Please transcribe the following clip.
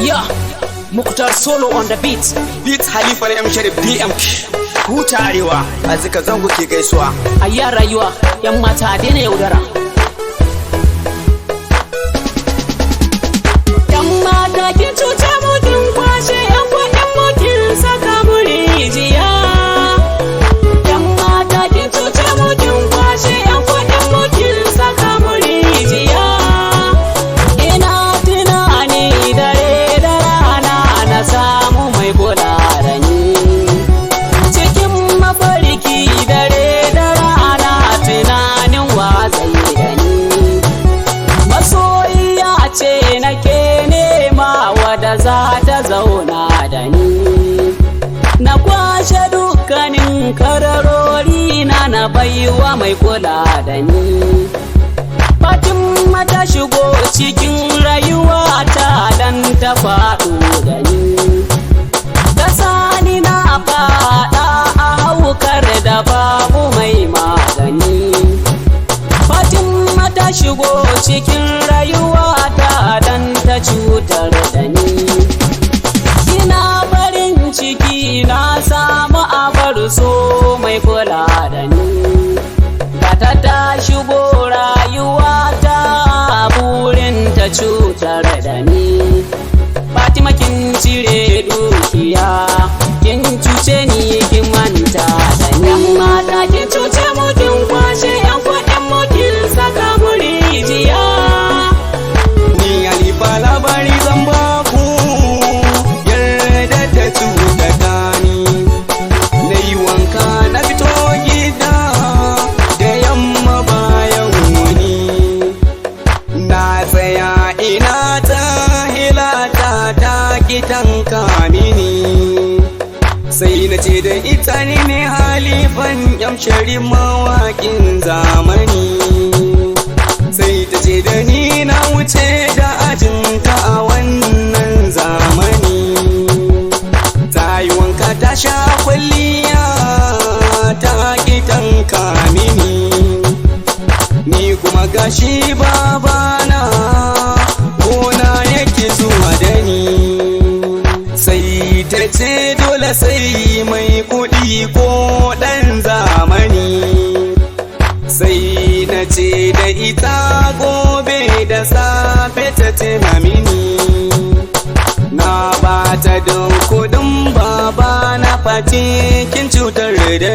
Yeah, Mukhtar Solo on the beat. Beat Halifa M Sharif DM. Huta Arewa, a zika zango ke gaisuwa. Ayya rayuwa, yan mata daina yaudara. Yan mata kin cuce mu kin kwashe yan kuɗin mu kin saka mu rijiya. Yan mata kin cuce mu kin kwashe yan kuɗin mu kin saka mu rijiya. Ina tunani dare da rana na samu mai kula da ni. Cikin mafarki dare da rana tunanin watsai da ni. Masoyiya ce nake nema wadda za ta zauna da ni. Na kwashe dukkanin kararori na baiwa mai kula da ni. Fatima ta shigo cikin rayuwata dan ta faɗo da ni. Ta sani na faɗa a haukar da babu mai magani. Fatima ta shigo cikin rayuwata dan ta cutar da ni. Ina farin ciki na samu abar so mai kula da ni. Gata ta shigo rayuwata burin ta cutar da ni. Fatima kin cire dukiya, kin cuce ni kin manta da ni. Yan mata kin cuce mu kin kwashe yan kuɗin mu kin saka mu rijiya. Ni Halifa labari zan baku, yarda ta cutata ni. Na yi wanka na fito gida da yamma bayan wuni. Na tsaya ina ta hilata ta gidanka mini. Sai na ce da ita ne Halifan M Sharif mawaƙin zamani. Sai ta ce da ni na wuce da ajinka a wannan zamani. Ta yi wanka ta sha kwalliya ta gidanka mini. Ni kuma gashi babana gona yake zuwa da ni. Sai ta ce dole sai mai kuɗi ko ɗan zamani. Sai na ce da ita gobe da safe ta tuna mini. Na bata da kuɗin baba na fati kin cutar da